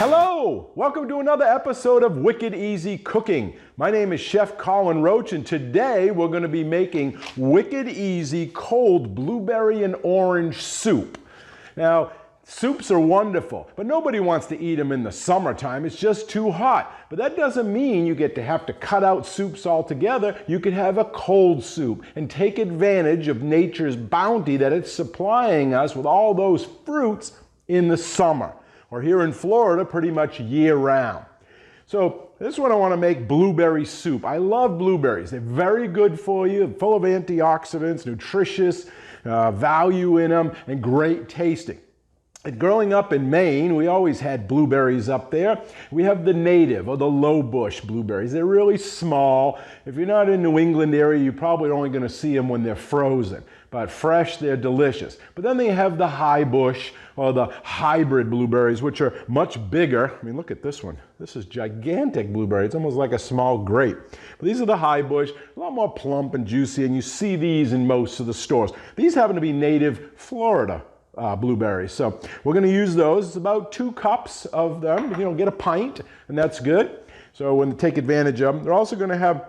Hello! Welcome to another episode of Wicked Easy Cooking. My name is Chef Colin Roche, and today we're going to be making wicked easy cold blueberry and orange soup. Now, soups are wonderful, but nobody wants to eat them in the summertime. It's just too hot. But that doesn't mean you have to cut out soups altogether. You could have a cold soup and take advantage of nature's bounty that it's supplying us with all those fruits in the summer. Or here in Florida, pretty much year-round. So this is what I want to make: blueberry soup. I love blueberries. They're very good for you, full of antioxidants, nutritious, value in them, and great tasting. And growing up in Maine, we always had blueberries up there. We have the native or the low bush blueberries. They're really small. If you're not in New England area, you're probably only going to see them when they're frozen. But fresh, they're delicious. But then they have the high bush or the hybrid blueberries, which are much bigger. I mean, look at this one. This is gigantic blueberry. It's almost like a small grape. But these are the high bush, a lot more plump and juicy, and you see these in most of the stores. These happen to be native Florida blueberries. So we're going to use those. It's about 2 cups of them. Get a pint, and that's good. So when to take advantage of them. They're also going to have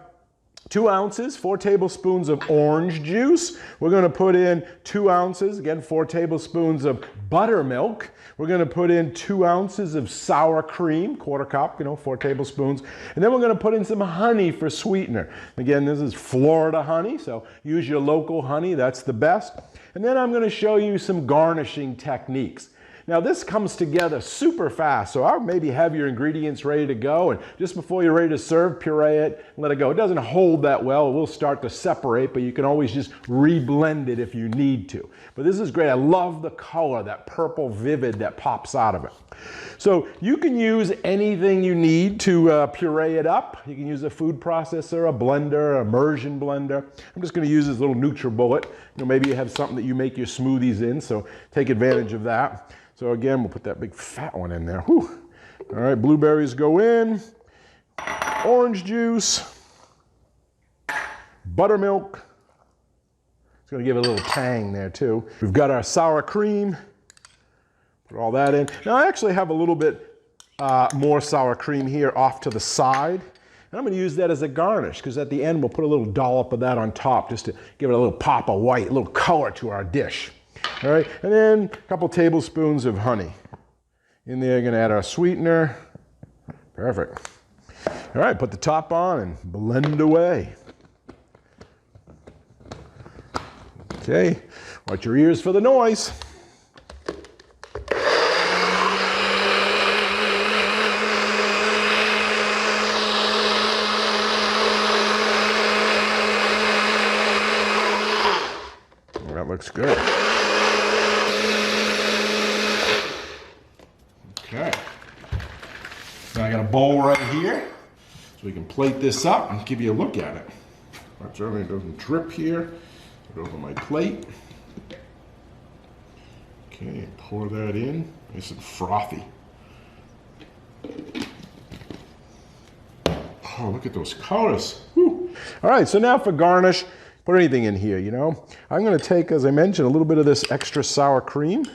2 ounces, 4 tablespoons of orange juice. We're going to put in 2 ounces, again, 4 tablespoons of buttermilk. We're going to put in 2 ounces of sour cream, 1/4 cup, 4 tablespoons. And then we're going to put in some honey for sweetener. Again, this is Florida honey, so use your local honey. That's the best. And then I'm going to show you some garnishing techniques. Now this comes together super fast, so I'll maybe have your ingredients ready to go, and just before you're ready to serve, puree it and let it go. It doesn't hold that well. It will start to separate, but you can always just re-blend it if you need to. But this is great. I love the color, that purple vivid that pops out of it. So you can use anything you need to puree it up. You can use a food processor, a blender, an immersion blender. I'm just going to use this little NutriBullet. Maybe you have something that you make your smoothies in, so take advantage of that. So again, we'll put that big fat one in there. Whew. All right, blueberries go in, orange juice, buttermilk. It's going to give it a little tang there too. We've got our sour cream. Put all that in. Now I actually have a little bit more sour cream here off to the side. And I'm going to use that as a garnish, because at the end we'll put a little dollop of that on top just to give it a little pop of white, a little color to our dish. All right, and then a couple tablespoons of honey. In there, going to add our sweetener. Perfect. All right, put the top on and blend away. Okay, watch your ears for the noise. That looks good. Okay. Now I got a bowl right here, so we can plate this up and give you a look at it. Watch everything doesn't drip here. Put it over my plate. Okay, pour that in. Nice and frothy. Oh, look at those colors. Whew. All right, so now for garnish. Put anything in here, I'm going to take, as I mentioned, a little bit of this extra sour cream,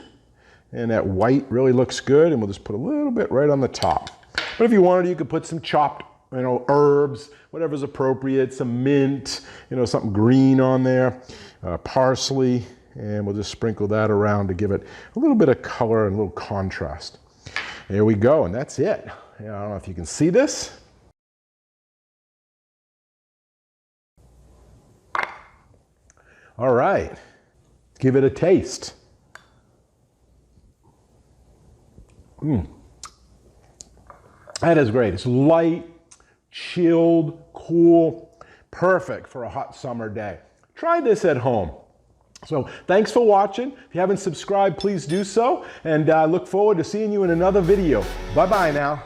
and that white really looks good, and we'll just put a little bit right on the top. But if you wanted, you could put some chopped, herbs, whatever's appropriate, some mint, something green on there, parsley, and we'll just sprinkle that around to give it a little bit of color and a little contrast. There we go, and that's it. I don't know if you can see this. All right, give it a taste. That is great. It's light, chilled, cool, perfect for a hot summer day. Try this at home. So thanks for watching. If you haven't subscribed, please do so. And I look forward to seeing you in another video. Bye-bye now.